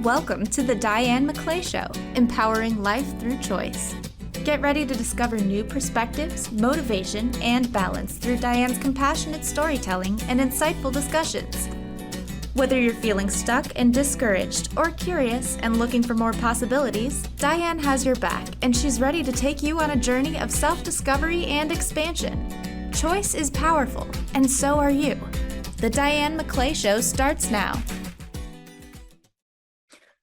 Welcome to the Diane McClay Show, empowering life through choice. Get ready to discover new perspectives, motivation, and balance through Diane's compassionate storytelling and insightful discussions. Whether you're feeling stuck and discouraged or curious and looking for more possibilities, Diane has your back, and she's ready to take you on a journey of self-discovery and expansion. Choice is powerful, and so are you. The Diane McClay Show starts now.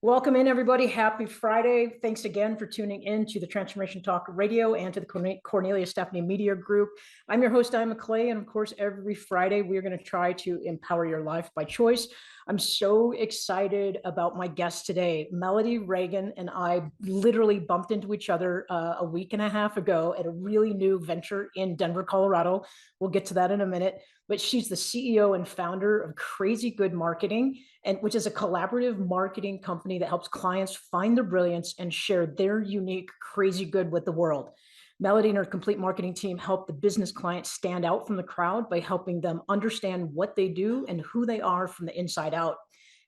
Welcome in, everybody. Happy Friday. Thanks again for tuning in to the Transformation Talk Radio and to the Cornelia Stephanie Media Group. I'm your host, Diane McClay, and of course, every Friday, we're going to try to empower your life by choice. I'm so excited about my guest today. Melody Reagan and I literally bumped into each other a week and a half ago at a really new venture in Denver, Colorado. We'll get to that in a minute. But she's the CEO and founder of Crazy Good Marketing, which is a collaborative marketing company that helps clients find their brilliance and share their unique crazy good with the world. Melody and her complete marketing team help the business clients stand out from the crowd by helping them understand what they do and who they are from the inside out.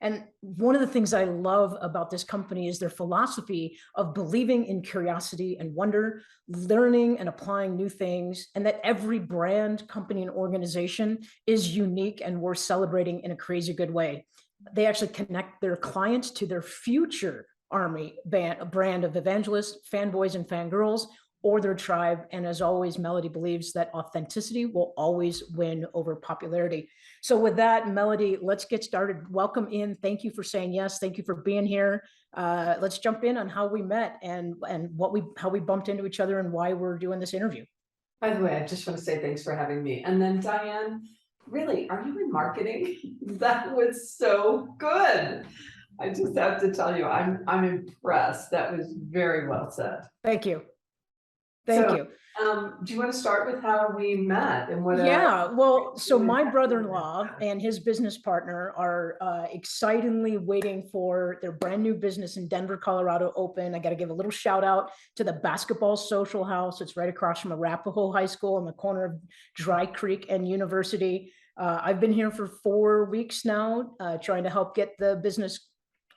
And one of the things I love about this company is their philosophy of believing in curiosity and wonder, learning and applying new things, and that every brand, company, and organization is unique and worth celebrating in a crazy good way. They actually connect their clients to their future army brand of evangelists, fanboys, and fangirls, or their tribe. And as always, Melody believes that authenticity will always win over popularity. So with that, Melody, let's get started. Welcome in. Thank you for saying yes. Thank you for being here. Let's jump in on how we met and how we bumped into each other and why we're doing this interview. By the way, I just want to say thanks for having me. And then Diane, really, are you in marketing? That was so good. I just have to tell you, I'm impressed. That was very well said. Thank you. Thank you. Do you want to start with how we met and what? So my brother-in-law and his business partner are excitingly waiting for their brand new business in Denver, Colorado open. I got to give a little shout out to the Basketball Social House. It's right across from Arapahoe High School on the corner of Dry Creek and University. I've been here for 4 weeks now, trying to help get the business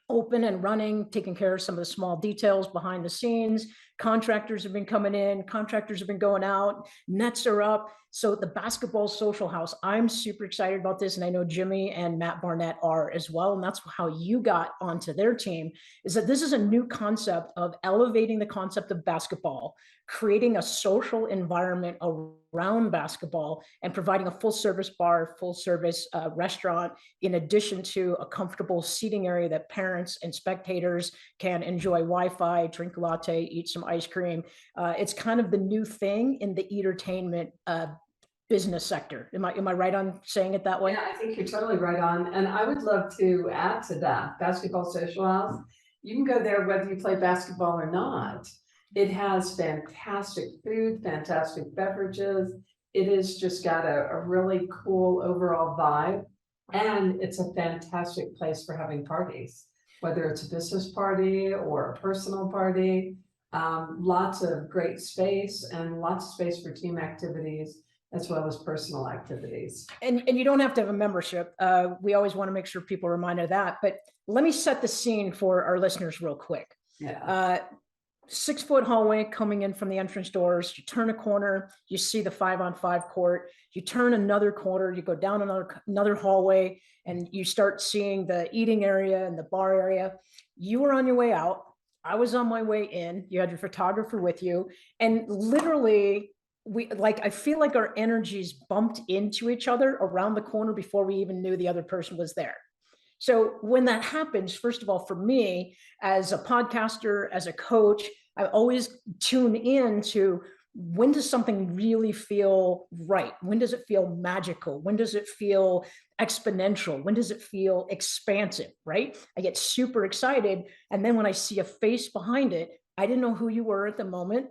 open and running, taking care of some of the small details behind the scenes. Contractors have been coming in, contractors have been going out, nets are up. So the Basketball Social House, I'm super excited about this. And I know Jimmy and Matt Barnett are as well. And that's how you got onto their team, is that this is a new concept of elevating the concept of basketball, creating a social environment around basketball, and providing a full service bar, full service restaurant, in addition to a comfortable seating area that parents and spectators can enjoy Wi-Fi, drink a latte, eat some ice cream. It's kind of the new thing in the entertainment business sector. Am I right on saying it that way? Yeah, I think you're totally right on. And I would love to add to that. Basketball Social House, you can go there whether you play basketball or not. It has fantastic food, fantastic beverages. It has just got a really cool overall vibe. And it's a fantastic place for having parties, whether it's a business party or a personal party. Lots of great space and lots of space for team activities, as well as personal activities. And you don't have to have a membership. We always want to make sure people are reminded of that. But let me set the scene for our listeners real quick. Yeah. 6-foot hallway coming in from the entrance doors. You turn a corner, you see the 5-on-5 court. You turn another corner, you go down another hallway, and you start seeing the eating area and the bar area. You were on your way out. I was on my way in. You had your photographer with you, and literally, I feel like our energies bumped into each other around the corner before we even knew the other person was there. So when that happens, first of all, for me, as a podcaster, as a coach, I always tune in to, when does something really feel right? When does it feel magical? When does it feel exponential? When does it feel expansive, right? I get super excited. And then when I see a face behind it, I didn't know who you were at the moment.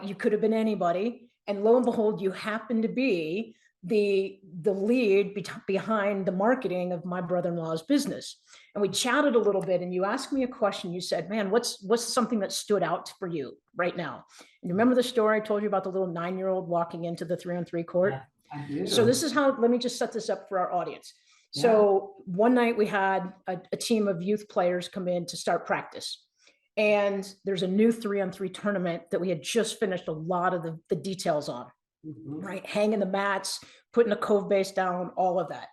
You could have been anybody. And lo and behold, you happen to be the lead behind the marketing of my brother-in-law's business. And we chatted a little bit, and you asked me a question. You said, man, what's something that stood out for you right now? And you remember the story I told you about the little 9-year-old walking into the 3-on-3 court? Yeah, I do. So this is how, let me just set this up for our audience. Yeah. So one night we had a team of youth players come in to start practice. And there's a new 3-on-3 tournament that we had just finished a lot of the details on, right? Hanging the mats, putting a cove base down, all of that.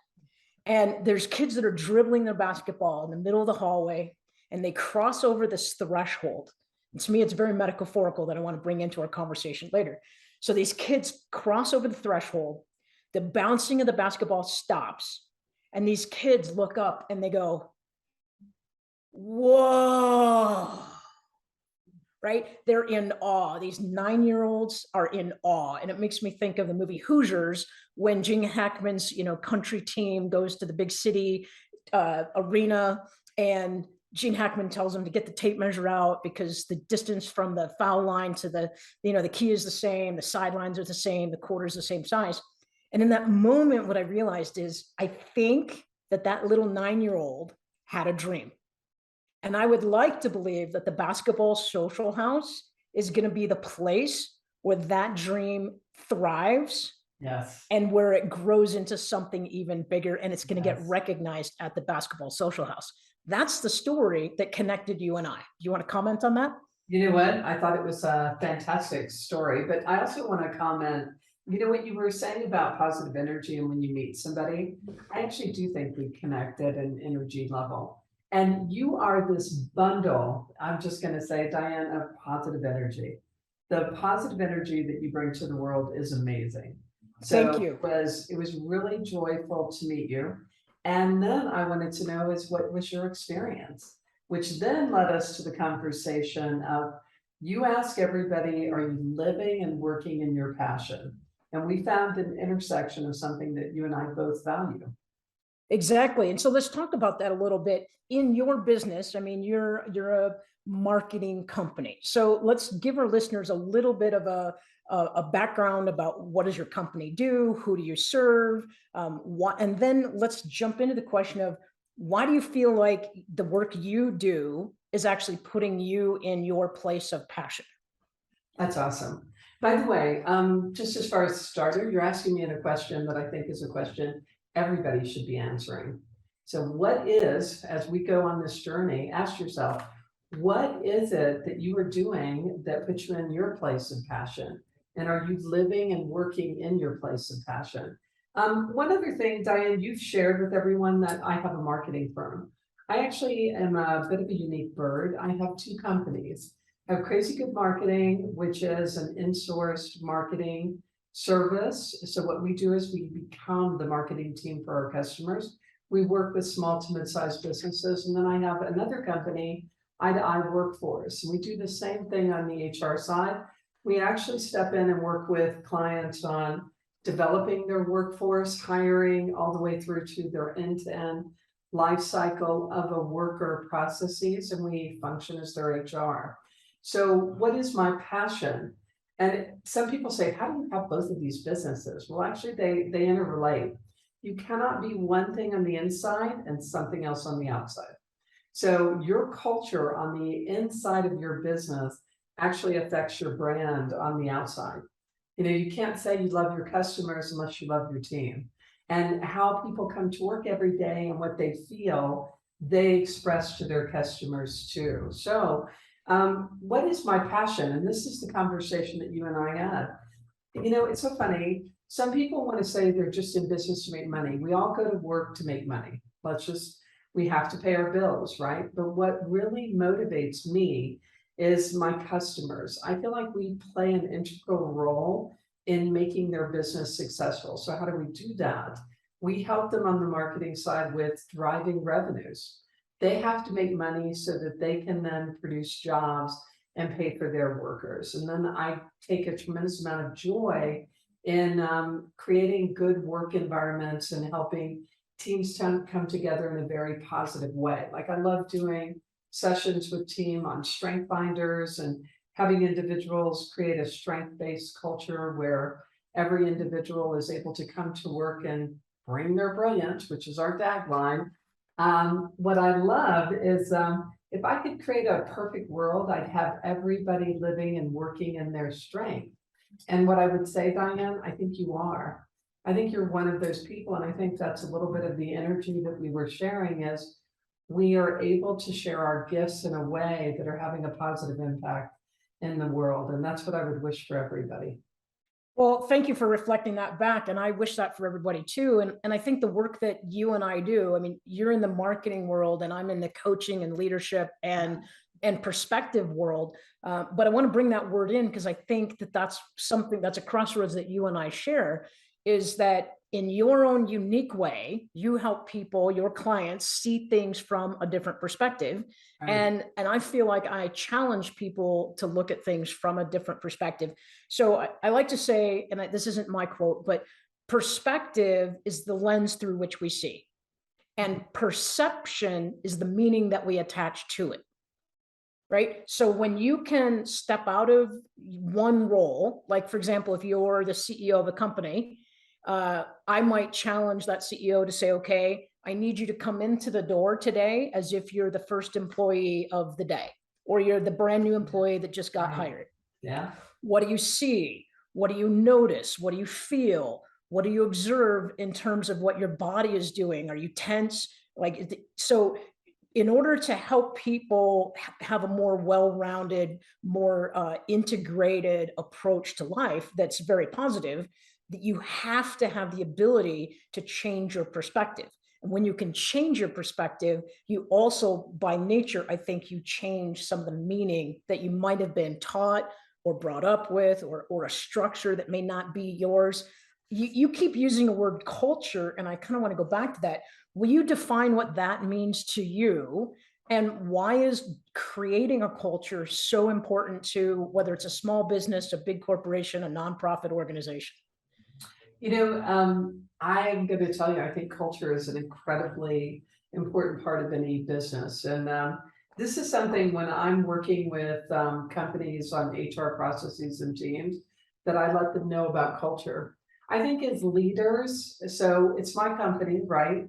And there's kids that are dribbling their basketball in the middle of the hallway, and they cross over this threshold. And to me, it's very metaphorical that I want to bring into our conversation later. So these kids cross over the threshold, the bouncing of the basketball stops, and these kids look up and they go, whoa, right? They're in awe. These 9-year-olds are in awe. And it makes me think of the movie Hoosiers, when Gene Hackman's, country team goes to the big city arena, and Gene Hackman tells them to get the tape measure out because the distance from the foul line to the key is the same, the sidelines are the same, the court is the same size. And in that moment, what I realized is I think that little 9-year-old had a dream. And I would like to believe that the basketball social house is going to be the place where that dream thrives. Yes. And where it grows into something even bigger, and it's going to get recognized at the basketball social house. That's the story that connected you and I. Do you want to comment on that? You know what? I thought it was a fantastic story, but I also want to comment, what you were saying about positive energy, and when you meet somebody, I actually do think we connect at an energy level. And you are this bundle, I'm just going to say, Diane, of positive energy. The positive energy that you bring to the world is amazing. So Thank you. It was really joyful to meet you. And then I wanted to know what was your experience, which then led us to the conversation of, you ask everybody, are you living and working in your passion? And we found an intersection of something that you and I both value. Exactly. And so let's talk about that a little bit. In your business, I mean, you're a marketing company. So let's give our listeners a little bit of a background about what does your company do, who do you serve, and then let's jump into the question of, why do you feel like the work you do is actually putting you in your place of passion? That's awesome. By the way, just as far as starter, you're asking me a question that I think is a question everybody should be answering. So what is, as we go on this journey, ask yourself, what is it that you are doing that puts you in your place of passion? And are you living and working in your place of passion? One other thing, Diane, you've shared with everyone that I have a marketing firm. I actually am a bit of a unique bird. I have 2 companies. I have Crazy Good Marketing, which is an insourced marketing service. So what we do is we become the marketing team for our customers. We work with small to mid-sized businesses. And then I have another company, Eye Workforce. And we do the same thing on the HR side. We actually step in and work with clients on developing their workforce, hiring, all the way through to their end-to-end life cycle of a worker processes, and we function as their HR. So what is my passion? And some people say, how do you have both of these businesses? Well, actually, they interrelate. You cannot be one thing on the inside and something else on the outside. So your culture on the inside of your business actually affects your brand on the outside. You can't say you love your customers unless you love your team. And how people come to work every day and what they feel, they express to their customers too. So what is my passion? And this is the conversation that you and I had. It's so funny. Some people want to say they're just in business to make money. We all go to work to make money. We have to pay our bills, right? But what really motivates me is my customers. I feel like we play an integral role in making their business successful. So how do we do that? We help them on the marketing side with driving revenues. They have to make money so that they can then produce jobs and pay for their workers. And then I take a tremendous amount of joy in creating good work environments and helping teams come together in a very positive way. Like I love doing sessions with team on strength finders and having individuals create a strength-based culture where every individual is able to come to work and bring their brilliance, which is our tagline. What I love is if I could create a perfect world, I'd have everybody living and working in their strength. And what I would say, Diane, I think you are. I think you're one of those people. And I think that's a little bit of the energy that we were sharing is we are able to share our gifts in a way that are having a positive impact in the world. And that's what I would wish for everybody. Well, thank you for reflecting that back. And I wish that for everybody too. And I think the work that you and I do, I mean, you're in the marketing world and I'm in the coaching and leadership and perspective world. But I want to bring that word in because I think that that's something that's a crossroads that you and I share, is that in your own unique way, you help people, your clients, see things from a different perspective. Right. And I feel like I challenge people to look at things from a different perspective. So I like to say, and this isn't my quote, but perspective is the lens through which we see. And perception is the meaning that we attach to it. Right? So when you can step out of one role, like for example, if you're the CEO of a company, I might challenge that CEO to say, okay, I need you to come into the door today as if you're the first employee of the day, or you're the brand new employee that just got hired. Yeah. What do you see? What do you notice? What do you feel? What do you observe in terms of what your body is doing? Are you tense? So in order to help people have a more well-rounded, more integrated approach to life that's very positive, that you have to have the ability to change your perspective. And when you can change your perspective, you also, by nature, I think you change some of the meaning that you might have been taught or brought up with, or a structure that may not be yours. You keep using the word culture, and I kind of want to go back to that. Will you define what that means to you? And why is creating a culture so important to whether it's a small business, a big corporation, a nonprofit organization? You know, I'm going to tell you, I think culture is an incredibly important part of any business. And this is something when I'm working with companies on HR processes and teams that I let them know about culture. I think as leaders, so it's my company, right?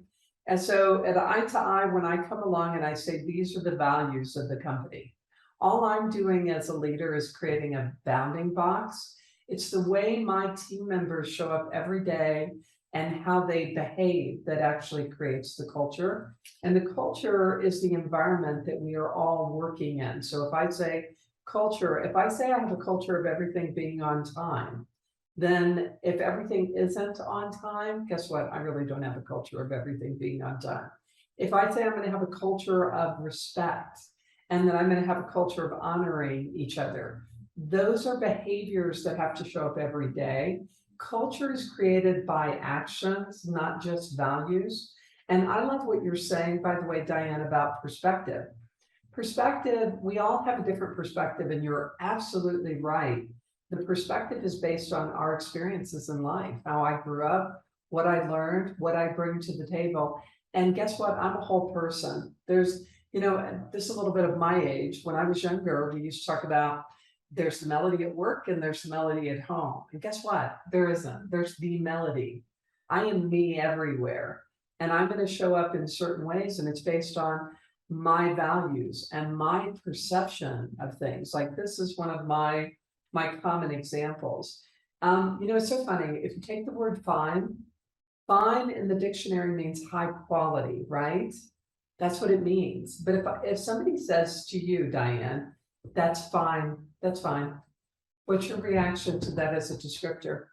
And so at eye to eye, when I come along and I say, these are the values of the company, all I'm doing as a leader is creating a bounding box. It's the way my team members show up every day and how they behave that actually creates the culture. And the culture is the environment that we are all working in. So if I say culture, if I say I have a culture of everything being on time, then if everything isn't on time, guess what? I really don't have a culture of everything being on time. If I say I'm going to have a culture of respect, and then I'm going to have a culture of honoring each other, those are behaviors that have to show up every day. Culture is created by actions, not just values. And I love what you're saying, by the way, Diane, about perspective. Perspective, we all have a different perspective, and you're absolutely right. The perspective is based on our experiences in life, how I grew up, what I learned, what I bring to the table. And guess what? I'm a whole person. There's, you know, this is a little bit of my age. When I was younger, we used to talk about there's the melody at work and there's the melody at home. And guess what? There isn't. There's the melody. I am me everywhere. And I'm going to show up in certain ways, and it's based on my values and my perception of things. Like this is one of my common examples. You know, it's so funny. If you take the word fine, fine in the dictionary means high quality, right? That's what it means. But if somebody says to you, Diane, that's fine, that's fine. What's your reaction to that as a descriptor?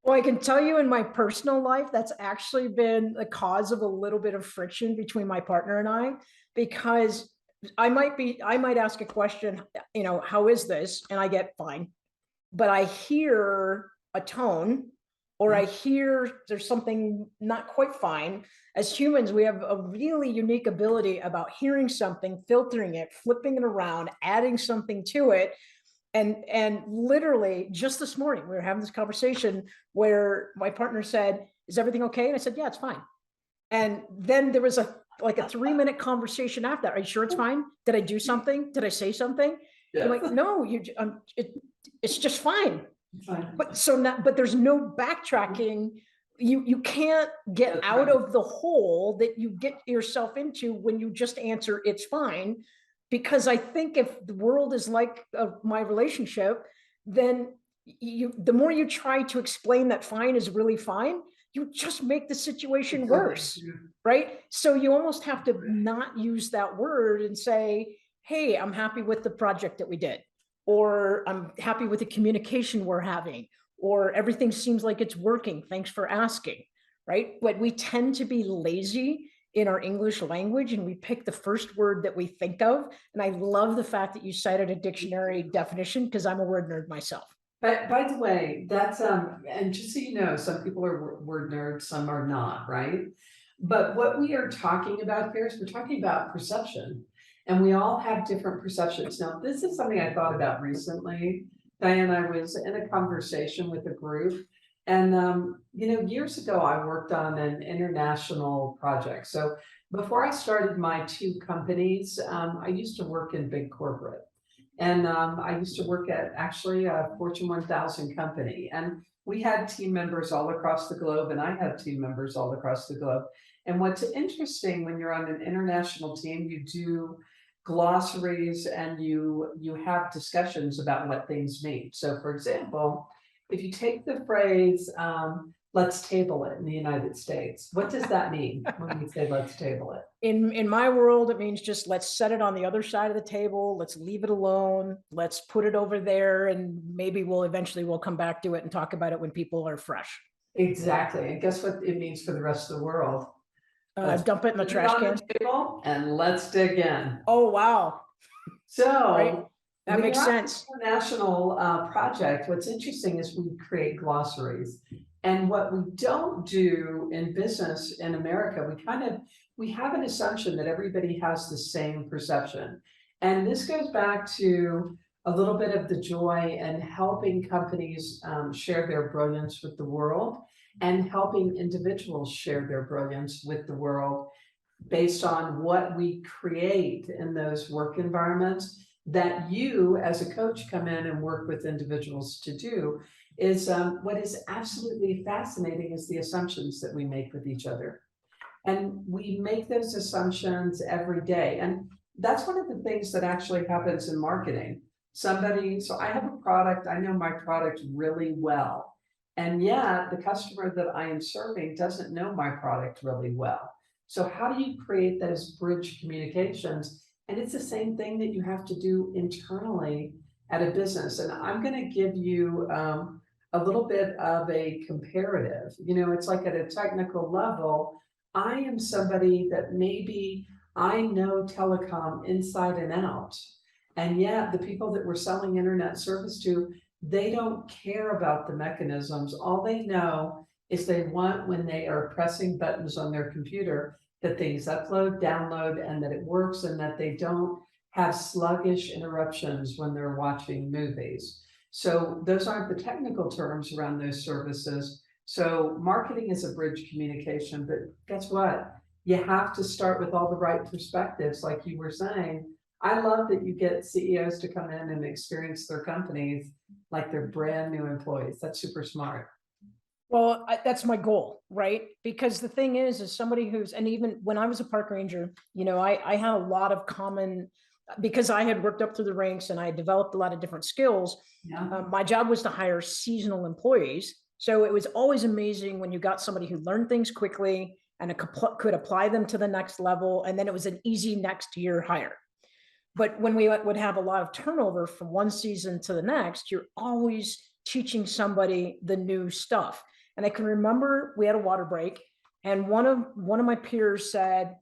Well, I can tell you in my personal life, that's actually been the cause of a little bit of friction between my partner and I, because I might ask a question, you know, how is this? And I get fine, but I hear a tone, or I hear there's something not quite fine. As humans, we have a really unique ability about hearing something, filtering it, flipping it around, adding something to it. And literally just this morning, we were having this conversation where my partner said, is everything okay? And I said, yeah, it's fine. And then there was a 3-minute conversation after that. Are you sure it's fine? Did I do something? Did I say something? Yeah. I'm like, no, it's just fine. Fine. But there's no backtracking. You can't get That's out right. of the hole that you get yourself into when you just answer it's fine. Because I think if the world is like my relationship, then the more you try to explain that fine is really fine, you just make the situation worse, right? So you almost have to not use that word and say, hey, I'm happy with the project that we did, or I'm happy with the communication we're having, or everything seems like it's working. Thanks for asking, right? But we tend to be lazy in our English language, and we pick the first word that we think of. And I love the fact that you cited a dictionary definition, because I'm a word nerd myself. But by the way, that's and just so you know, some people are word nerds, some are not, right? But what we are talking about here is we're talking about perception, and we all have different perceptions. Now, this is something I thought about recently. Diane, I was in a conversation with a group, and years ago I worked on an international project. So before I started my two companies, I used to work in big corporate. And I used to work at actually a Fortune 1000 company, and we had team members all across the globe, and I had team members all across the globe. And what's interesting when you're on an international team, you do glossaries and you have discussions about what things mean. So for example, if you take the phrase, let's table it in the United States, what does that mean when we say let's table it? In my world, it means just let's set it on the other side of the table. Let's leave it alone. Let's put it over there, and maybe we'll come back to it and talk about it when people are fresh. Exactly. And guess what it means for the rest of the world? Dump it in the Put it trash on can. the table and let's dig in. Oh, wow. So Right. That we makes have sense. a national project. What's interesting is we create glossaries. And what we don't do in business in America, we have an assumption that everybody has the same perception. And this goes back to a little bit of the joy and helping companies share their brilliance with the world, and helping individuals share their brilliance with the world based on what we create in those work environments that you as a coach come in and work with individuals to do. Is what is absolutely fascinating is the assumptions that we make with each other. And we make those assumptions every day. And that's one of the things that actually happens in marketing. So I have a product, I know my product really well. And yet the customer that I am serving doesn't know my product really well. So how do you create those bridge communications? And it's the same thing that you have to do internally at a business. And I'm going to give you a little bit of a comparative. It's like at a technical level, I am somebody that maybe I know telecom inside and out. And yet the people that we're selling internet service to, they don't care about the mechanisms. All they know is they want, when they are pressing buttons on their computer, that things upload, download, and that it works, and that they don't have sluggish interruptions when they're watching movies. So those aren't the technical terms around those services. So marketing is a bridge communication, but guess what? You have to start with all the right perspectives, like you were saying. I love that you get CEOs to come in and experience their companies like they're brand new employees. That's super smart. Well, that's my goal, right? Because the thing is somebody and even when I was a park ranger, I had a lot of common, because I had worked up through the ranks and I had developed a lot of different skills. Yeah. My job was to hire seasonal employees. So it was always amazing when you got somebody who learned things quickly and could apply them to the next level. And then it was an easy next year hire. But when we would have a lot of turnover from one season to the next, you're always teaching somebody the new stuff. And I can remember we had a water break, and one of my peers said,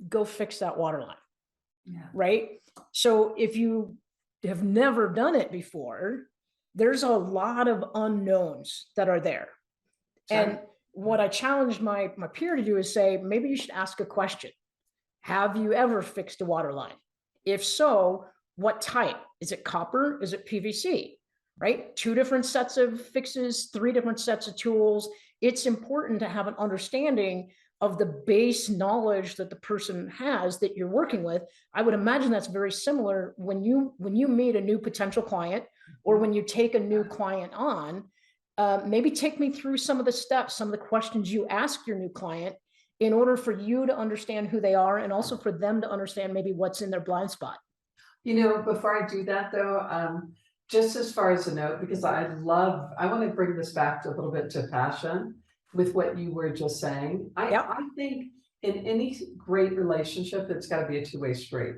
go fix that water line. Yeah. Right. So if you have never done it before, there's a lot of unknowns that are there. Sure. And what I challenged my peer to do is say, maybe you should ask a question. Have you ever fixed a water line? If so, what type? Is it copper? Is it PVC? Right? 2 different sets of fixes, 3 different sets of tools. It's important to have an understanding of the base knowledge that the person has that you're working with. I would imagine that's very similar when you meet a new potential client or when you take a new client on, maybe take me through some of the steps, some of the questions you ask your new client in order for you to understand who they are and also for them to understand maybe what's in their blind spot. Before I do that though, just as far as a note, because I want to bring this back to a little bit to passion with what you were just saying. I think in any great relationship, it's got to be a two-way street.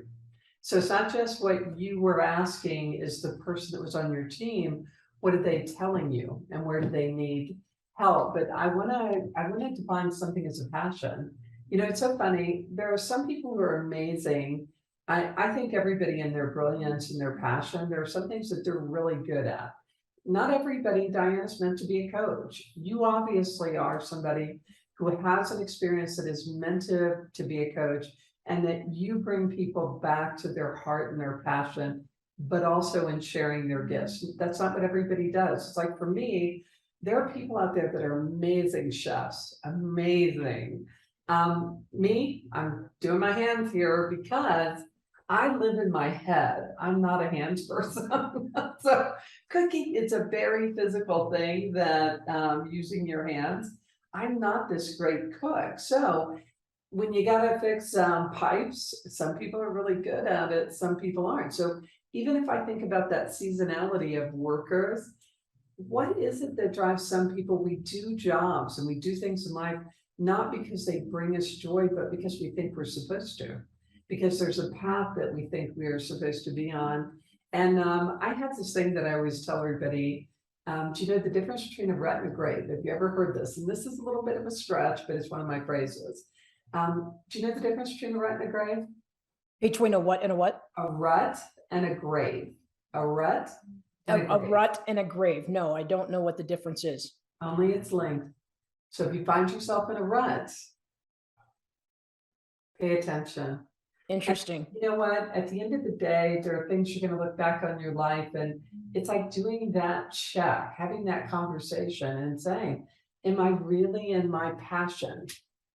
So it's not just what you were asking is the person that was on your team, what are they telling you and where do they need help? But I want to define something as a passion. It's so funny. There are some people who are amazing. I think everybody in their brilliance and their passion, there are some things that they're really good at. Not everybody, Diane, is meant to be a coach. You obviously are somebody who has an experience that is meant to be a coach, and that you bring people back to their heart and their passion, but also in sharing their gifts. That's not what everybody does. It's like for me, there are people out there that are amazing chefs, amazing. Me, I'm doing my hands here because I live in my head. I'm not a hands person. So cooking, it's a very physical thing that using your hands. I'm not this great cook. So when you gotta fix pipes, some people are really good at it, some people aren't. So even if I think about that seasonality of workers, what is it that drives some people? We do jobs and we do things in life, not because they bring us joy, but because we think we're supposed to, because there's a path that we think we are supposed to be on. And I have this thing that I always tell everybody, do you know the difference between a rut and a grave? Have you ever heard this? And this is a little bit of a stretch, but it's one of my phrases. Do you know the difference between a rut and a grave? Between a what and a what? A rut and a grave. A rut and a rut and a grave. No, I don't know what the difference is. Only its length. So if you find yourself in a rut, pay attention. Interesting. And you know what? At the end of the day, there are things you're going to look back on your life, and it's like doing that check, having that conversation and saying, am I really in my passion?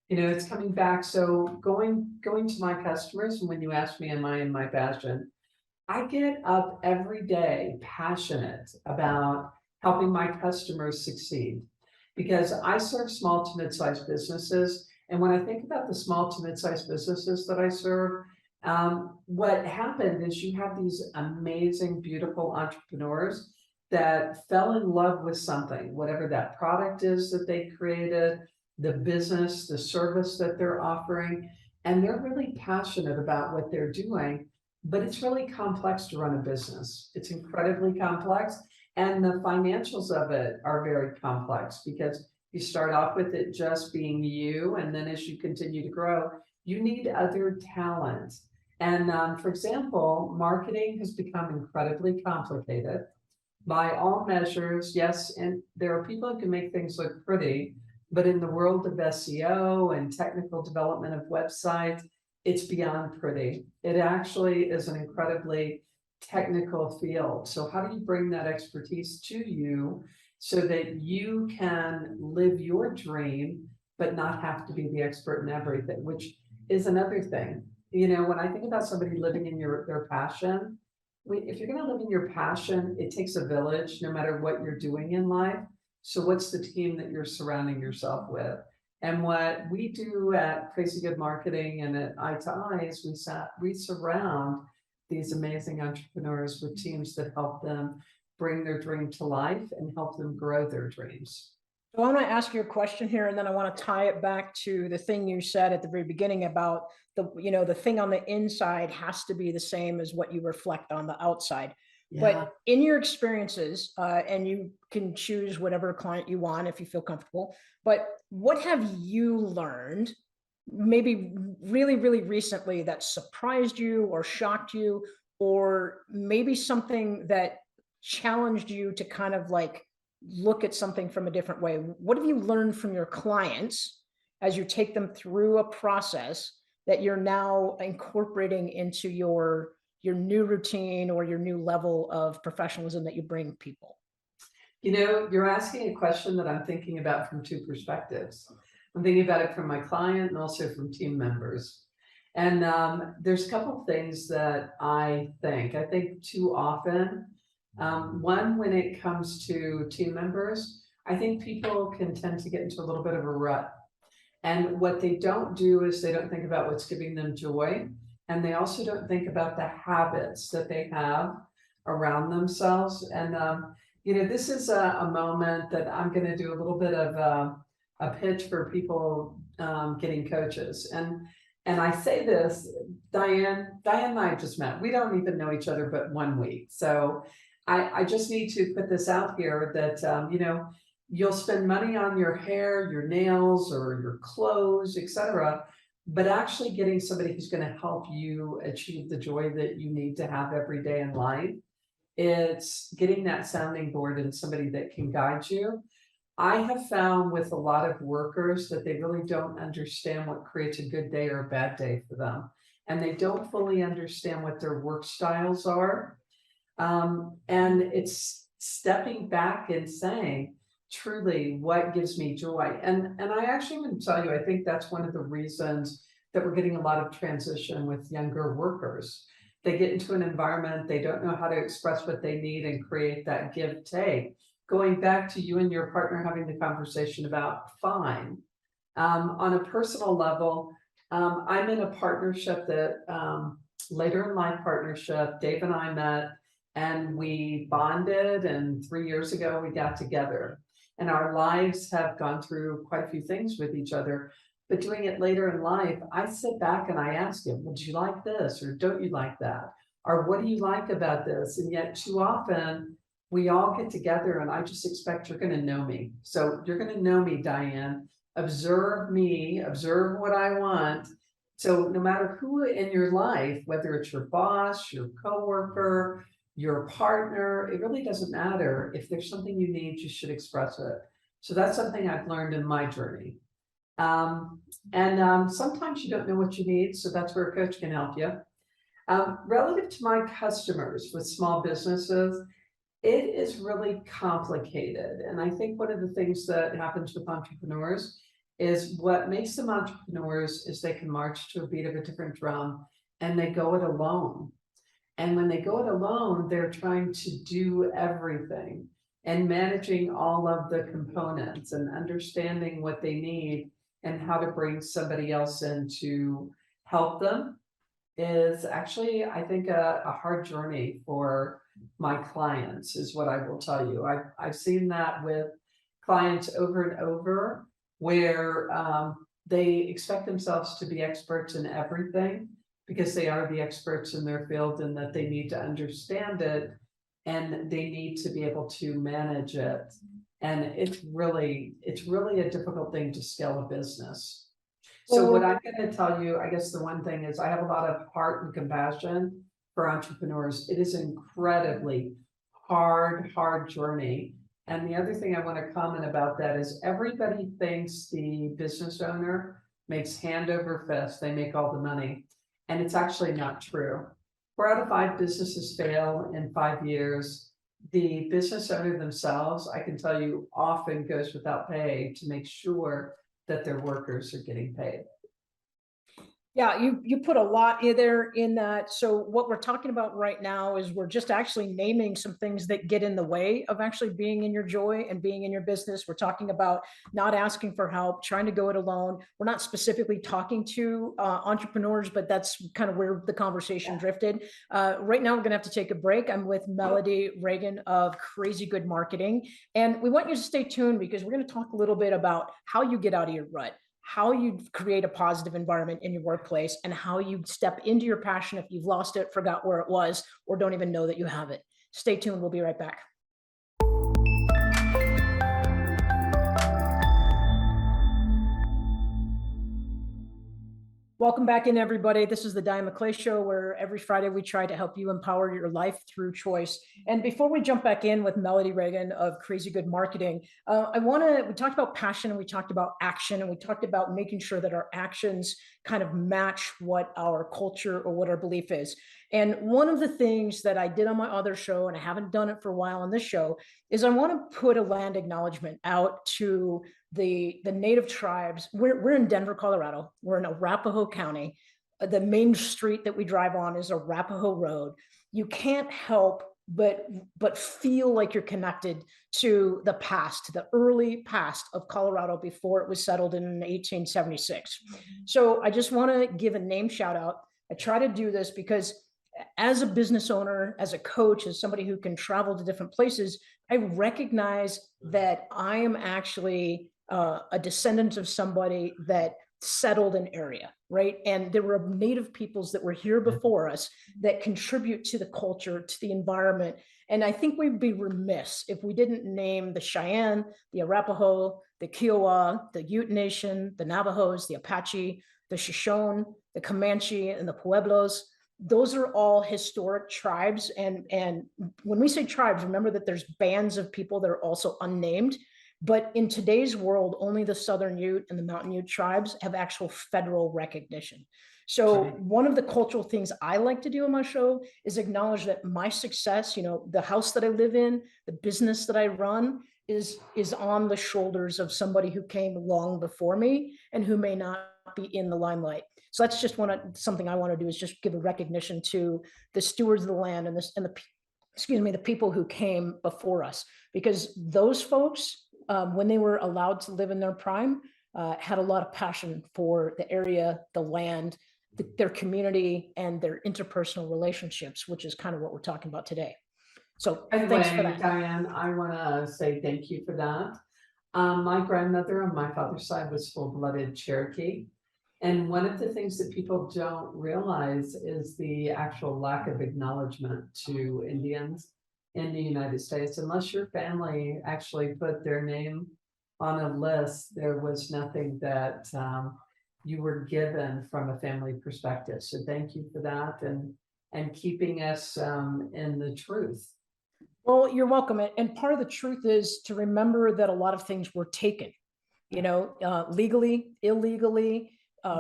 It's coming back. So going to my customers, and when you ask me, am I in my passion? I get up every day passionate about helping my customers succeed, because I serve small to mid-sized businesses. And when I think about the small to mid-sized businesses that I serve, what happened is you have these amazing, beautiful entrepreneurs that fell in love with something, whatever that product is that they created, the business, the service that they're offering, and they're really passionate about what they're doing. But it's really complex to run a business. It's incredibly complex. And the financials of it are very complex, because you start off with it just being you. And then as you continue to grow, you need other talent. And for example, marketing has become incredibly complicated by all measures. Yes, and there are people who can make things look pretty, but in the world of SEO and technical development of websites, it's beyond pretty. It actually is an incredibly technical field. So how do you bring that expertise to you so that you can live your dream, but not have to be the expert in everything, which is another thing. When I think about somebody living in their passion, if you're going to live in your passion, it takes a village, no matter what you're doing in life. So what's the team that you're surrounding yourself with? And what we do at Crazy Good Marketing and at Eye to Eye is we surround these amazing entrepreneurs with teams that help them bring their dream to life and help them grow their dreams. So I want to ask you a question here, and then I want to tie it back to the thing you said at the very beginning about the thing on the inside has to be the same as what you reflect on the outside. Yeah. But in your experiences, and you can choose whatever client you want if you feel comfortable, but what have you learned maybe really, really recently that surprised you or shocked you, or maybe something that challenged you to kind of like look at something from a different way? What have you learned from your clients as you take them through a process that you're now incorporating into your new routine or your new level of professionalism that you bring people? You're asking a question that I'm thinking about from two perspectives. I'm thinking about it from my client and also from team members. And there's a couple of things that I think too often One, when it comes to team members, I think people can tend to get into a little bit of a rut. And what they don't do is they don't think about what's giving them joy. And they also don't think about the habits that they have around themselves. And, this is a moment that I'm going to do a little bit of a pitch for people getting coaches. And I say this, Diane and I just met. We don't even know each other but 1 week. So I just need to put this out here that, you'll spend money on your hair, your nails, or your clothes, etc. But actually getting somebody who's going to help you achieve the joy that you need to have every day in life. It's getting that sounding board and somebody that can guide you. I have found with a lot of workers that they really don't understand what creates a good day or a bad day for them. And they don't fully understand what their work styles are. And it's stepping back and saying, truly, what gives me joy? And I actually want to tell you, I think that's one of the reasons that we're getting a lot of transition with younger workers. They get into an environment, they don't know how to express what they need and create that give take. Going back to you and your partner having the conversation about fine. On a personal level, I'm in a partnership that later in life partnership, Dave and I met and we bonded, and 3 years ago we got together. And our lives have gone through quite a few things with each other, but doing it later in life, I sit back and I ask him, would you like this? Or don't you like that? Or what do you like about this? And yet too often we all get together and I just expect you're going to know me. So you're going to know me, Diane, observe me, observe what I want. So no matter who in your life, whether it's your boss, your coworker, your partner, it really doesn't matter. If there's something you need, you should express it. So that's something I've learned in my journey. Sometimes you don't know what you need, so that's where a coach can help you. Relative to my customers with small businesses, it is really complicated. And I think one of the things that happens with entrepreneurs is what makes them entrepreneurs is they can march to a beat of a different drum and they go it alone. And when they go it alone, they're trying to do everything and managing all of the components and understanding what they need and how to bring somebody else in to help them is actually, I think, a hard journey for my clients, is what I will tell you. I've seen that with clients over and over where they expect themselves to be experts in everything, because they are the experts in their field and that they need to understand it and they need to be able to manage it. And it's really a difficult thing to scale a business. So what I'm going to tell you, I guess the one thing is I have a lot of heart and compassion for entrepreneurs. It is incredibly hard journey. And the other thing I want to comment about that is everybody thinks the business owner makes hand over fist, they make all the money. And it's actually not true. 4 out of 5 businesses fail in 5 years. The business owner themselves, I can tell you, often goes without pay to make sure that their workers are getting paid. Yeah, you put a lot in there in that. So what we're talking about right now is we're just actually naming some things that get in the way of actually being in your joy and being in your business. We're talking about not asking for help, trying to go it alone. We're not specifically talking to entrepreneurs, but that's kind of where the conversation drifted. Right now, we're going to have to take a break. I'm with Melody Reagan of Crazy Good Marketing. And we want you to stay tuned because we're going to talk a little bit about how you get out of your rut, how you create a positive environment in your workplace, and how you step into your passion if you've lost it, forgot where it was, or don't even know that you have it. Stay tuned. We'll be right back. Welcome back in, everybody. This is the Diane McClay Show, where every Friday we try to help you empower your life through choice. And before we jump back in with Melody Reagan of Crazy Good Marketing, we talked about passion and we talked about action and we talked about making sure that our actions kind of match what our culture or what our belief is. And one of the things that I did on my other show, and I haven't done it for a while on this show, is I want to put a land acknowledgement out to the native tribes. We're in Denver, Colorado. We're in Arapahoe County. The main street that we drive on is Arapahoe Road. You can't help but feel like you're connected to the past, to the early past of Colorado before it was settled in 1876. So I just want to give a name shout out. I try to do this because as a business owner, as a coach, as somebody who can travel to different places, I recognize that I am actually a descendant of somebody that settled an area, right? And there were native peoples that were here before us that contribute to the culture, to the environment. And I think we'd be remiss if we didn't name the Cheyenne, the Arapaho, the Kiowa, the Ute Nation, the Navajos, the Apache, the Shoshone, the Comanche, and the Pueblos. Those are all historic tribes. And when we say tribes, remember that there's bands of people that are also unnamed. But in today's world, only the Southern Ute and the Mountain Ute tribes have actual federal recognition. So one of the cultural things I like to do on my show is acknowledge that my success, the house that I live in, the business that I run is on the shoulders of somebody who came long before me and who may not be in the limelight. So that's just something I want to do, is just give a recognition to the stewards of the land and the people who came before us, because those folks, when they were allowed to live in their prime, had a lot of passion for the area, the land, their community, and their interpersonal relationships, which is kind of what we're talking about today. So thanks for that. Diane, I want to say thank you for that. My grandmother on my father's side was full-blooded Cherokee. And one of the things that people don't realize is the actual lack of acknowledgement to Indians in the United States. Unless your family actually put their name on a list, there was nothing that you were given from a family perspective. So thank you for that, and keeping us in the truth. Well, you're welcome. And part of the truth is to remember that a lot of things were taken, legally, illegally,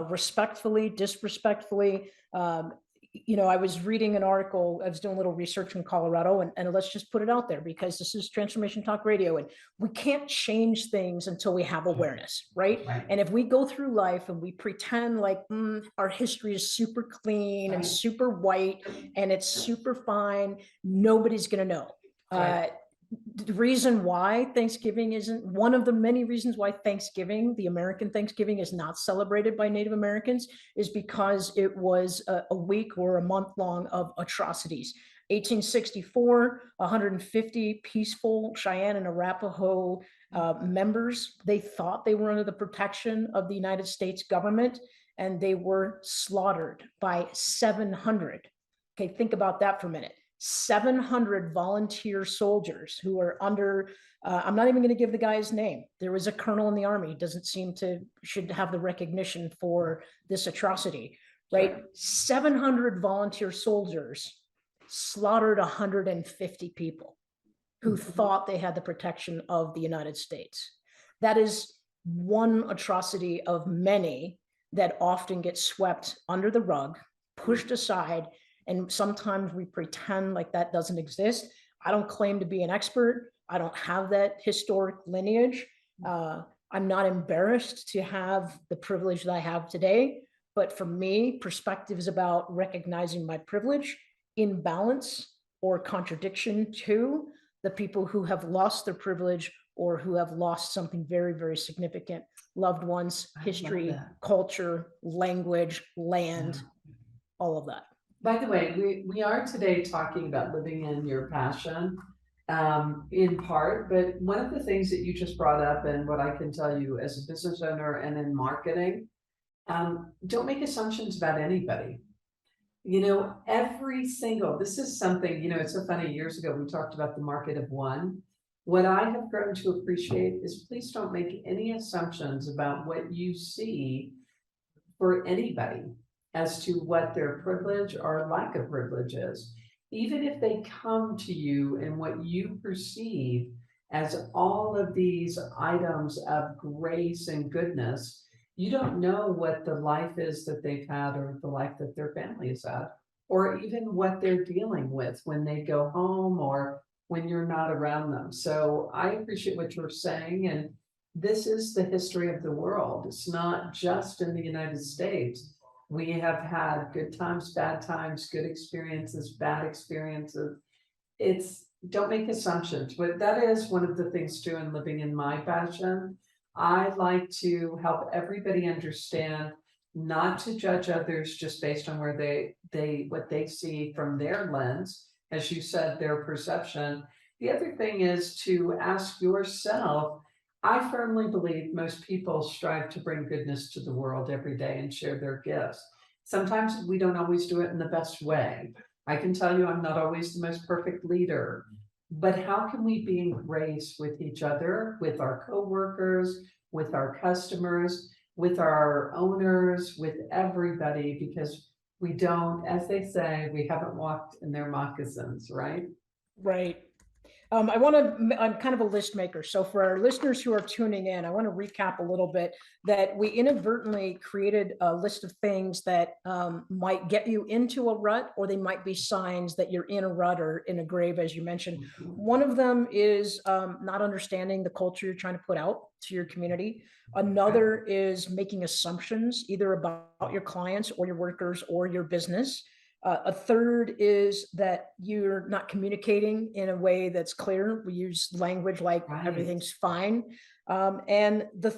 respectfully, disrespectfully. I was reading an article, I was doing a little research in Colorado, and let's just put it out there, because this is Transformation Talk Radio, and we can't change things until we have awareness, right? And if we go through life and we pretend like our history is super clean and super white and it's super fine, nobody's going to know. The reason why Thanksgiving isn't one of the many reasons why Thanksgiving, the American Thanksgiving, is not celebrated by Native Americans is because it was a week or a month long of atrocities. 1864, 150 peaceful Cheyenne and Arapaho members, they thought they were under the protection of the United States government, and they were slaughtered by 700. Okay, think about that for a minute. 700 volunteer soldiers who are under, I'm not even going to give the guy's name. There was a colonel in the army, should have the recognition for this atrocity, right? 700 volunteer soldiers slaughtered 150 people who thought they had the protection of the United States. That is one atrocity of many that often get swept under the rug, pushed aside, and sometimes we pretend like that doesn't exist. I don't claim to be an expert. I don't have that historic lineage. I'm not embarrassed to have the privilege that I have today. But for me, perspective is about recognizing my privilege in balance or contradiction to the people who have lost their privilege or who have lost something very, very significant: loved ones, history, culture, language, land, all of that. By the way, we are today talking about living in your passion, in part, but one of the things that you just brought up, and what I can tell you as a business owner and in marketing, don't make assumptions about anybody. This is something, it's so funny, years ago, we talked about the market of one. What I have grown to appreciate is, please don't make any assumptions about what you see for anybody as to what their privilege or lack of privilege is. Even if they come to you and what you perceive as all of these items of grace and goodness, you don't know what the life is that they've had, or the life that their family has had, or even what they're dealing with when they go home or when you're not around them. So I appreciate what you're saying, and this is the history of the world. It's not just in the United States. We have had good times, bad times, good experiences, bad experiences. don't make assumptions, but that is one of the things too, in living in my passion. I like to help everybody understand not to judge others just based on where what they see from their lens, as you said, their perception. The other thing is to ask yourself. I firmly believe most people strive to bring goodness to the world every day and share their gifts. Sometimes we don't always do it in the best way. I can tell you I'm not always the most perfect leader, but how can we be in grace with each other, with our coworkers, with our customers, with our owners, with everybody, because we don't, as they say, we haven't walked in their moccasins, right? Right. I'm kind of a list maker. So for our listeners who are tuning in, I want to recap a little bit that we inadvertently created a list of things that might get you into a rut, or they might be signs that you're in a rut or in a grave, as you mentioned. One of them is not understanding the culture you're trying to put out to your community. Another is making assumptions either about your clients or your workers or your business. A third is that you're not communicating in a way that's clear. We use language like Right. everything's fine. And the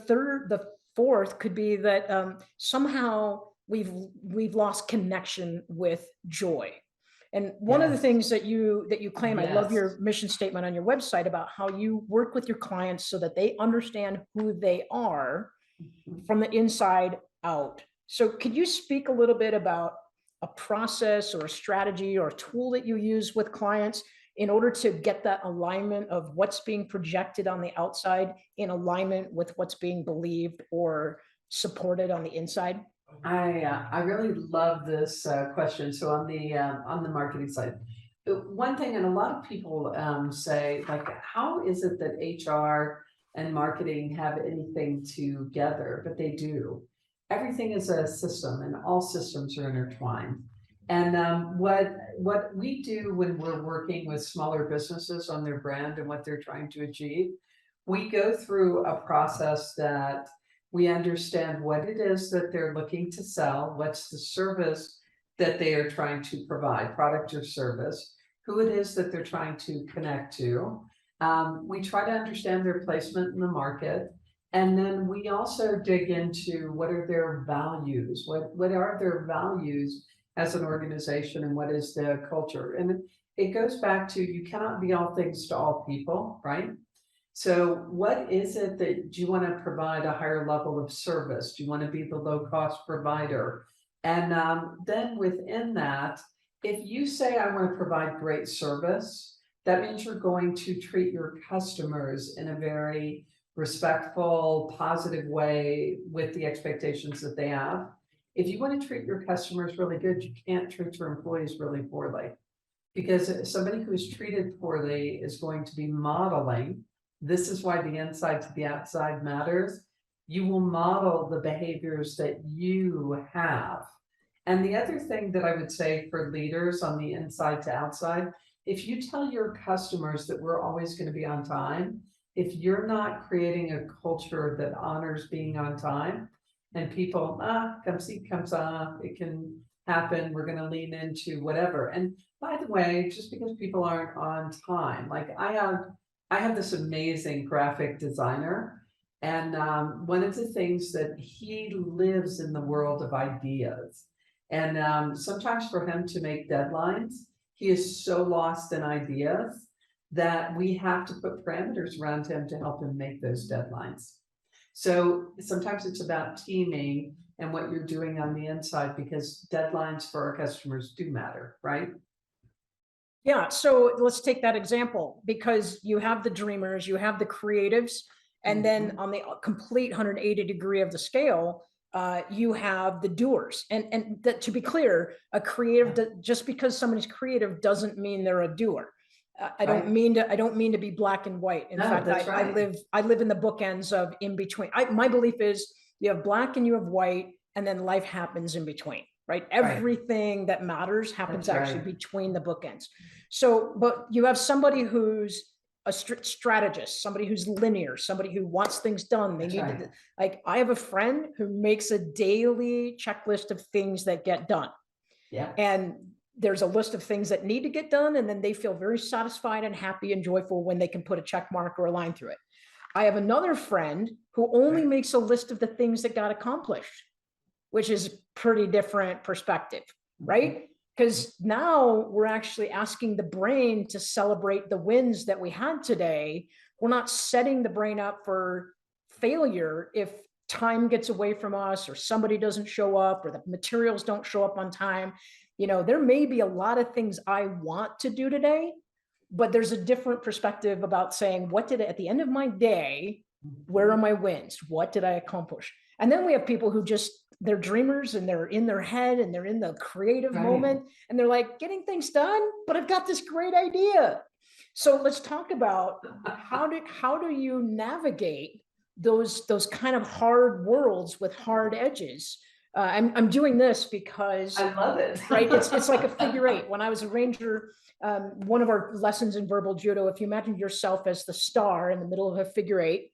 fourth could be that somehow we've lost connection with joy. And one of the Yes. things that you claim, I love Yes. your mission statement on your website about how you work with your clients so that they understand who they are from the inside out. So could you speak a little bit about a process or a strategy or a tool that you use with clients in order to get that alignment of what's being projected on the outside in alignment with what's being believed or supported on the inside? I really love this question. So on the marketing side, one thing, and a lot of people say, like, how is it that HR and marketing have anything together? But they do. Everything is a system, and all systems are intertwined. And what we do when we're working with smaller businesses on their brand and what they're trying to achieve, we go through a process that we understand what it is that they're looking to sell, what's the service that they are trying to provide, product or service, who it is that they're trying to connect to. We try to understand their placement in the market. And then we also dig into what are their values, what are their values as an organization, and what is the culture. And it goes back to, you cannot be all things to all people, right? So what is it that, do you want to provide a higher level of service? Do you want to be the low cost provider? And then within that, if you say, I want to provide great service, that means you're going to treat your customers in a very respectful, positive way with the expectations that they have. If you want to treat your customers really good, you can't treat your employees really poorly, because somebody who is treated poorly is going to be modeling. This is why the inside to the outside matters. You will model the behaviors that you have. And the other thing that I would say for leaders on the inside to outside, if you tell your customers that we're always going to be on time, if you're not creating a culture that honors being on time, and people, come see, comes on, it can happen, we're going to lean into whatever. And by the way, just because people aren't on time, like I have this amazing graphic designer, and one of the things that he lives in the world of ideas. And sometimes for him to make deadlines, he is so lost in ideas that we have to put parameters around him to help him make those deadlines. So sometimes it's about teaming and what you're doing on the inside, because deadlines for our customers do matter, right? Yeah, so let's take that example, because you have the dreamers, you have the creatives, and then on the complete 180 degree of the scale, you have the doers. And that, to be clear, a creative, just because somebody's creative doesn't mean they're a doer. I don't mean to be black and white. In fact, I live in the bookends of in between. My belief is you have black and you have white, and then life happens in between. Right? Everything that matters happens between the bookends. So, but you have somebody who's a strategist, somebody who's linear, somebody who wants things done. They need to, like, I have a friend who makes a daily checklist of things that get done. Yeah. And there's a list of things that need to get done, and then they feel very satisfied and happy and joyful when they can put a check mark or a line through it. I have another friend who only makes a list of the things that got accomplished, which is pretty different perspective, right? Because now we're actually asking the brain to celebrate the wins that we had today. We're not setting the brain up for failure if time gets away from us, or somebody doesn't show up, or the materials don't show up on time. You know, there may be a lot of things I want to do today, but there's a different perspective about saying, what did at the end of my day, where are my wins? What did I accomplish? And then we have people who just, they're dreamers and they're in their head and they're in the creative moment, and they're like, getting things done, but I've got this great idea. So let's talk about how do you navigate those kind of hard worlds with hard edges. I'm doing this because I love it. Right, it's like a figure eight. When I was a ranger, one of our lessons in verbal judo, if you imagine yourself as the star in the middle of a figure eight,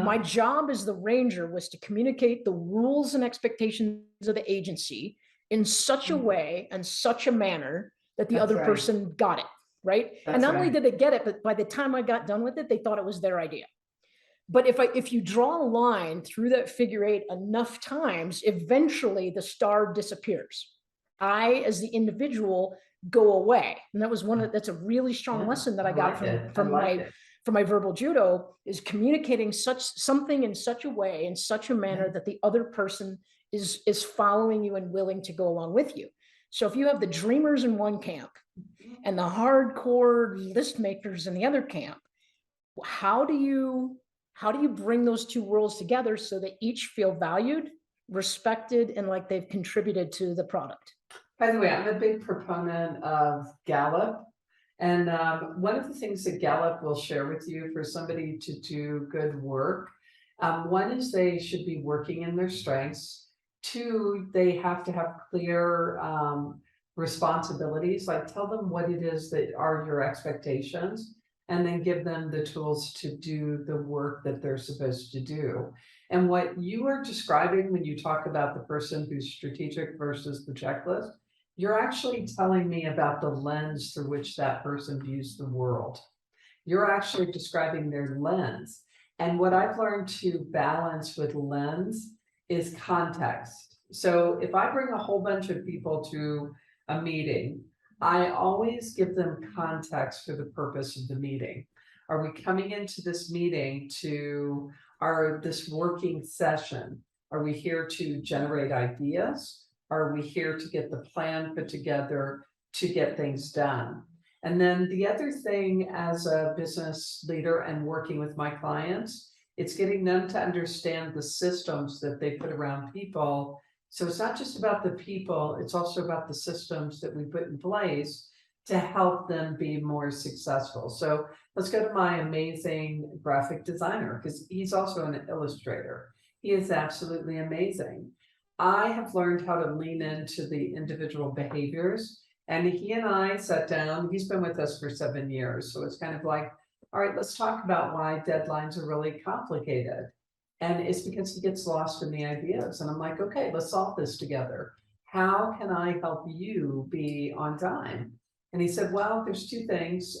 my job as the ranger was to communicate the rules and expectations of the agency in such a way and such a manner that the other person got it, right? And not only did they get it, but by the time I got done with it, they thought it was their idea. But if you draw a line through that figure eight enough times, eventually the star disappears. I, as the individual, go away. And that was that's a really strong lesson that I got from my verbal judo, is communicating something in such a way, in such a manner that the other person is following you and willing to go along with you. So if you have the dreamers in one camp and the hardcore list makers in the other camp, how do you bring those two worlds together so that each feel valued, respected, and like they've contributed to the product? By the way, I'm a big proponent of Gallup. And one of the things that Gallup will share with you for somebody to do good work, one is they should be working in their strengths. Two, they have to have clear responsibilities, like tell them what it is that are your expectations, and then give them the tools to do the work that they're supposed to do. And what you are describing when you talk about the person who's strategic versus the checklist, you're actually telling me about the lens through which that person views the world. You're actually describing their lens. And what I've learned to balance with lens is context. So if I bring a whole bunch of people to a meeting, I always give them context for the purpose of the meeting. Are we coming into this meeting to this working session? Are we here to generate ideas? Are we here to get the plan put together to get things done? And then the other thing as a business leader and working with my clients, it's getting them to understand the systems that they put around people. So it's not just about the people, it's also about the systems that we put in place to help them be more successful. So let's go to my amazing graphic designer, because he's also an illustrator. He is absolutely amazing. I have learned how to lean into the individual behaviors, and he and I sat down. He's been with us for 7 years. So it's kind of like, all right, let's talk about why deadlines are really complicated. And it's because he gets lost in the ideas. And I'm like, okay, let's solve this together. How can I help you be on time? And he said, well, there's two things.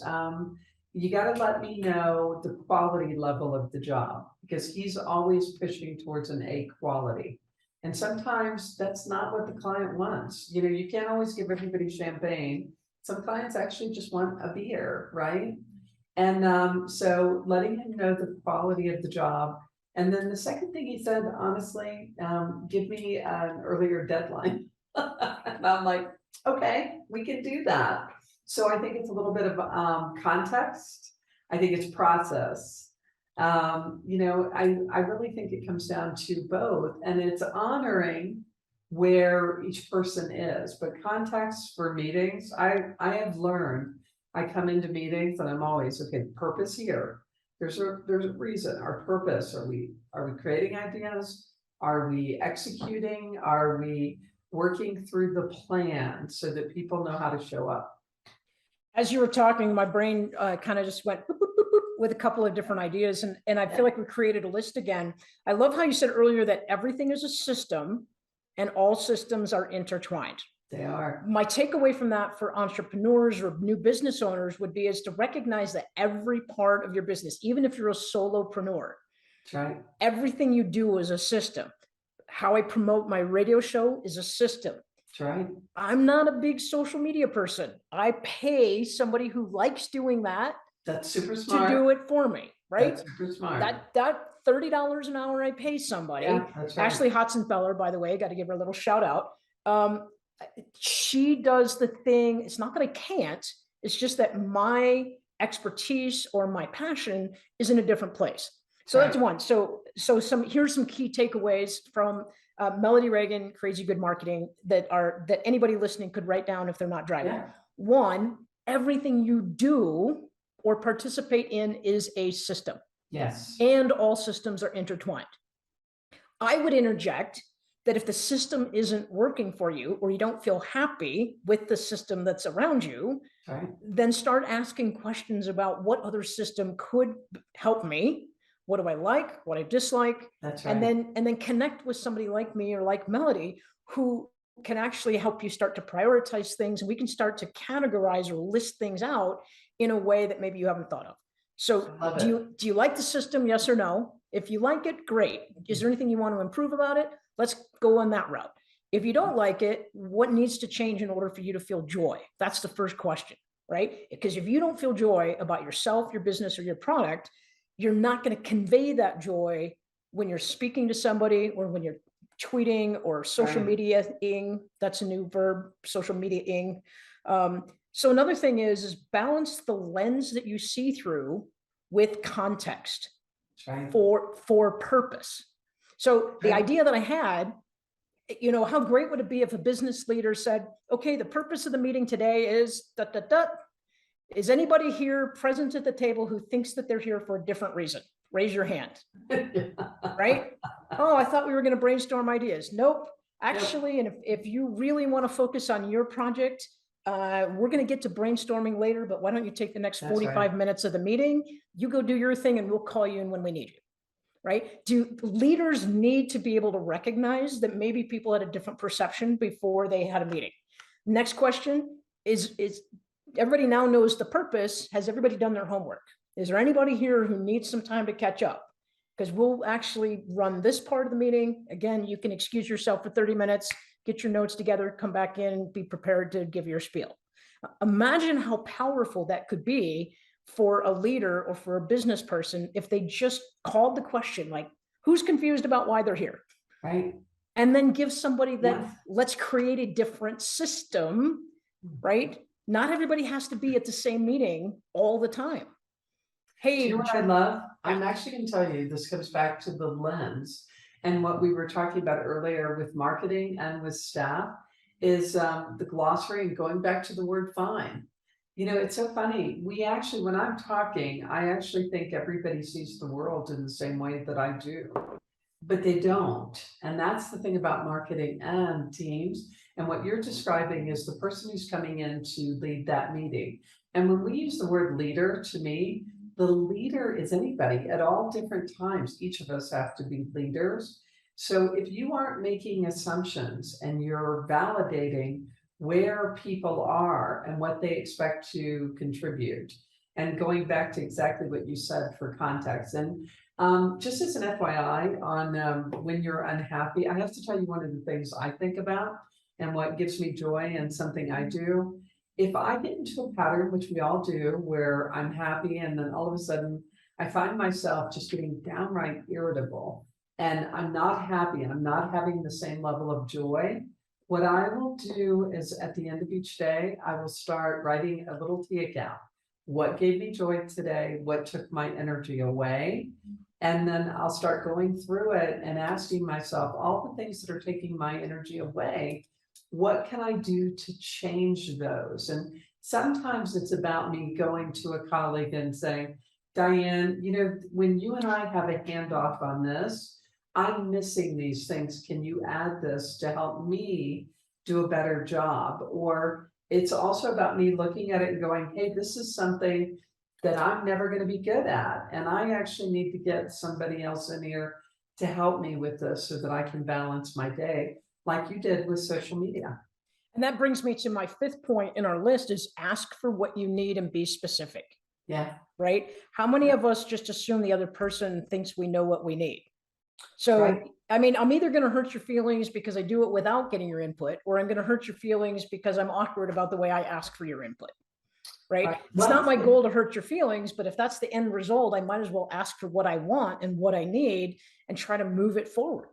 You got to let me know the quality level of the job, because he's always pushing towards an A quality. And sometimes that's not what the client wants. You know, you can't always give everybody champagne. Some clients actually just want a beer, right? And so letting him know the quality of the job. And then the second thing he said, honestly, give me an earlier deadline. And I'm like, okay, we can do that. So I think it's a little bit of context. I think it's process. You know, I really think it comes down to both, and it's honoring where each person is. But context for meetings, I have learned, I come into meetings and I'm always, okay, purpose here. There's a reason, our purpose. Are we creating ideas? Are we executing? Are we working through the plan so that people know how to show up? As you were talking, my brain kind of just went boop, boop, boop, boop, with a couple of different ideas. And I feel like we created a list again. I love how you said earlier that everything is a system and all systems are intertwined. They are. My takeaway from that for entrepreneurs or new business owners would be is to recognize that every part of your business, even if you're a solopreneur, That's right. everything you do is a system. How I promote my radio show is a system. That's right. I'm not a big social media person. I pay somebody who likes doing that That's super smart. to do it for me, right? That's super smart. That $30 an hour I pay somebody. Yeah, that's right. Ashley Hotzenfeller, by the way, got to give her a little shout out. She does the thing. It's not that I can't, it's just that my expertise or my passion is in a different place. So that's one. So here's some key takeaways from Melody Reagan, Crazy Good Marketing, that anybody listening could write down if they're not driving. Yeah. One, everything you do or participate in is a system. Yes. And all systems are intertwined. I would interject that if the system isn't working for you, or you don't feel happy with the system that's around you, Right. then start asking questions about what other system could help me. What do I like? What I dislike? That's right. And then connect with somebody like me or like Melody, who can actually help you start to prioritize things, and we can start to categorize or list things out in a way that maybe you haven't thought of. So do you like the system? Yes or no? If you like it, great. Is there anything you want to improve about it? Let's go on that route. If you don't like it, what needs to change in order for you to feel joy? That's the first question, right? Because if you don't feel joy about yourself, your business, or your product, you're not going to convey that joy when you're speaking to somebody, or when you're tweeting or social media-ing. That's a new verb, social media-ing. So another thing is balance the lens that you see through with context for purpose. So the idea that I had, how great would it be if a business leader said, okay, the purpose of the meeting today is Is anybody here present at the table who thinks that they're here for a different reason? Raise your hand. Right? Oh, I thought we were going to brainstorm ideas. Nope. Actually, and if you really want to focus on your project, we're going to get to brainstorming later, but why don't you take the next 45 minutes of the meeting? You go do your thing and we'll call you in when we need you. Right? Do leaders need to be able to recognize that maybe people had a different perception before they had a meeting? Next question is everybody now knows the purpose. Has everybody done their homework? Is there anybody here who needs some time to catch up? Because we'll actually run this part of the meeting. Again, you can excuse yourself for 30 minutes, get your notes together, come back in, and be prepared to give your spiel. Imagine how powerful that could be for a leader or for a business person if they just called the question, like, who's confused about why they're here? Right. And then give somebody that, let's create a different system, right? Not everybody has to be at the same meeting all the time. Hey, you know what I love? I'm actually going to tell you, this comes back to the lens and what we were talking about earlier with marketing and with staff is the glossary, and going back to the word fine. It's so funny. We actually, when I'm talking, I actually think everybody sees the world in the same way that I do, but they don't. And that's the thing about marketing and teams. And what you're describing is the person who's coming in to lead that meeting. And when we use the word leader, to me, the leader is anybody at all different times. Each of us have to be leaders. So if you aren't making assumptions and you're validating where people are and what they expect to contribute, and going back to exactly what you said for context. And just as an FYI on when you're unhappy, I have to tell you one of the things I think about and what gives me joy and something I do. If I get into a pattern, which we all do, where I'm happy and then all of a sudden I find myself just getting downright irritable and I'm not happy and I'm not having the same level of joy, what I will do is at the end of each day, I will start writing a little tea account. What gave me joy today? What took my energy away? And then I'll start going through it and asking myself all the things that are taking my energy away. What can I do to change those? And sometimes it's about me going to a colleague and saying, Diane, when you and I have a handoff on this, I'm missing these things. Can you add this to help me do a better job? Or it's also about me looking at it and going, hey, this is something that I'm never going to be good at. And I actually need to get somebody else in here to help me with this so that I can balance my day, like you did with social media. And that brings me to my fifth point in our list is ask for what you need and be specific. Yeah. Right? How many of us just assume the other person thinks we know what we need? So, Right. I mean, I'm either going to hurt your feelings because I do it without getting your input, or I'm going to hurt your feelings because I'm awkward about the way I ask for your input. Right? Right. It's not my Well, goal to hurt your feelings, but if that's the end result, I might as well ask for what I want and what I need and try to move it forward.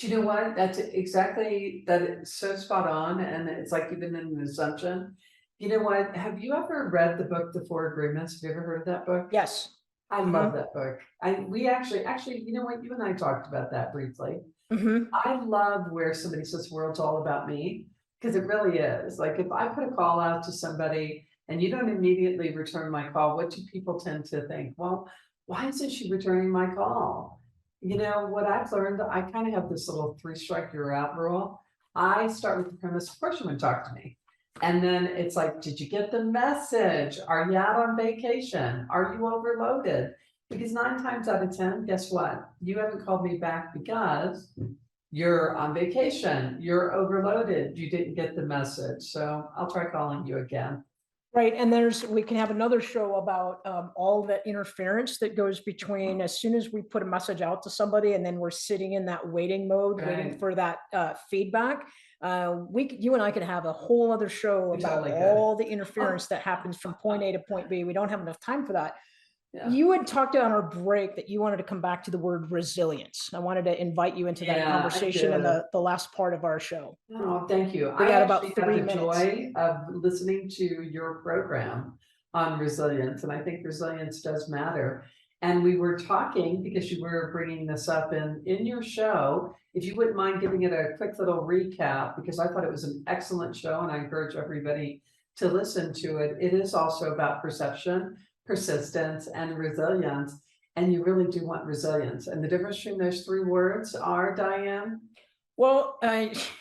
do you know what? That's exactly that. It's so spot on. And it's like even an assumption. You know what? Have you ever read the book, The Four Agreements? Have you ever heard of that book? Yes. I love that book. We actually, you know what? You and I talked about that briefly. I love where somebody says, world's all about me, because it really is. Like if I put a call out to somebody and you don't immediately return my call, what do people tend to think? Well, why isn't she returning my call? You know, what I've learned, I kind of have this little 3-strike you're out rule. I start with the premise, of course you're going to talk to me. And then it's like, did you get the message? Are you out on vacation? Are you overloaded? Because 9 times out of 10, guess what? You haven't called me back because you're on vacation, you're overloaded, you didn't get the message. So I'll try calling you again. Right. And we can have another show about all the interference that goes between as soon as we put a message out to somebody and then we're sitting in that waiting mode, waiting for that feedback. You and I could have a whole other show about all the interference that happens from point A to point B. We don't have enough time for that. Yeah. You had talked on our break that you wanted to come back to the word resilience. I wanted to invite you into that conversation in the last part of our show. Oh, thank you. We got about 3 minutes. Joy of listening to your program on resilience, and I think resilience does matter. And we were talking because you were bringing this up in your show. If you wouldn't mind giving it a quick little recap, because I thought it was an excellent show, and I encourage everybody to listen to it. It is also about perception, persistence, and resilience, and you really do want resilience. And the difference between those 3 words are, Diane? Well,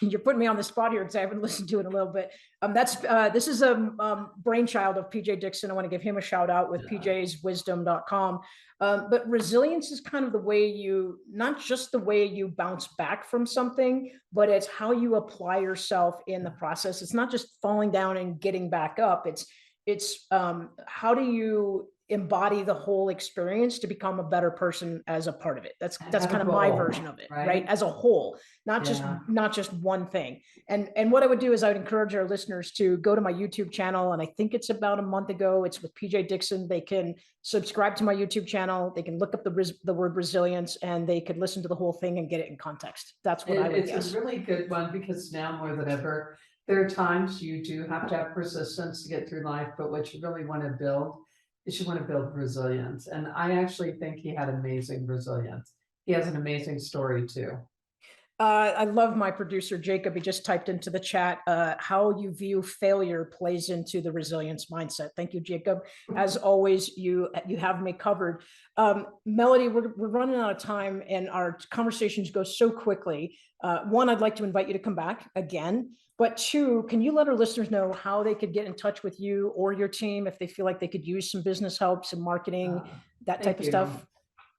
you're putting me on the spot here because I haven't listened to it in a little bit. This is a brainchild of PJ Dixon. I want to give him a shout out with pjswisdom.com. But resilience is kind of the way not just the way you bounce back from something, but it's how you apply yourself in the process. It's not just falling down and getting back up. It's how do you embody the whole experience to become a better person as a part of it. That's kind of my version of it, right? As a whole, not just one thing. And what I would do is I would encourage our listeners to go to my YouTube channel. And I think it's about a month ago, it's with PJ Dixon. They can subscribe to my YouTube channel. They can look up the word resilience and they could listen to the whole thing and get it in context. That's what I would guess. It's a really good one because now more than ever, there are times you do have to have persistence to get through life, but what you really want to build is you want to build resilience. And I actually think he had amazing resilience. He has an amazing story too. I love my producer, Jacob. He just typed into the chat, how you view failure plays into the resilience mindset. Thank you, Jacob. As always, you have me covered. Melody, we're running out of time and our conversations go so quickly. 1, I'd like to invite you to come back again. But 2, can you let our listeners know how they could get in touch with you or your team if they feel like they could use some business help, some marketing, that type of stuff?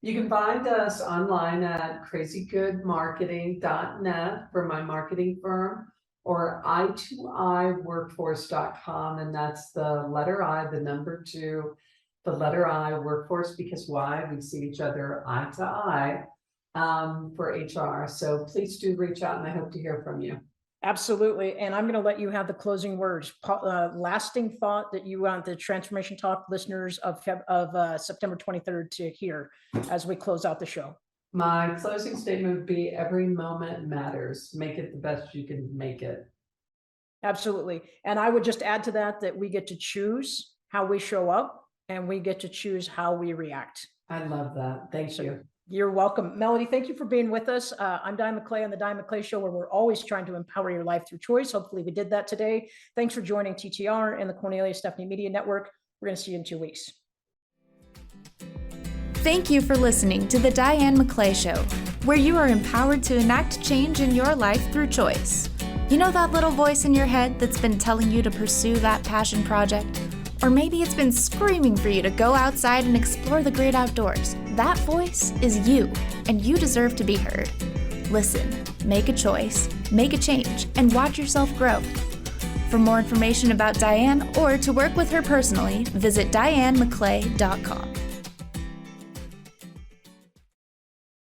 You can find us online at crazygoodmarketing.net for my marketing firm, or i2iworkforce.com. And that's the letter I, the number 2, the letter I, workforce, because why? We see each other eye to eye for HR. So please do reach out and I hope to hear from you. Absolutely. And I'm going to let you have the closing words. Lasting thought that you want the Transformation Talk listeners of September 23rd to hear as we close out the show. My closing statement would be every moment matters. Make it the best you can make it. Absolutely. And I would just add to that we get to choose how we show up and we get to choose how we react. I love that. Thank you. You're welcome. Melody, thank you for being with us. I'm Diane McClay on the Diane McClay Show, where we're always trying to empower your life through choice. Hopefully we did that today. Thanks for joining TTR and the Cornelia Stephanie Media Network. We're going to see you in 2 weeks. Thank you for listening to the Diane McClay Show, where you are empowered to enact change in your life through choice. You know that little voice in your head that's been telling you to pursue that passion project? Or maybe it's been screaming for you to go outside and explore the great outdoors. That voice is you, and you deserve to be heard. Listen, make a choice, make a change, and watch yourself grow. For more information about Diane or to work with her personally, visit dianemcclay.com.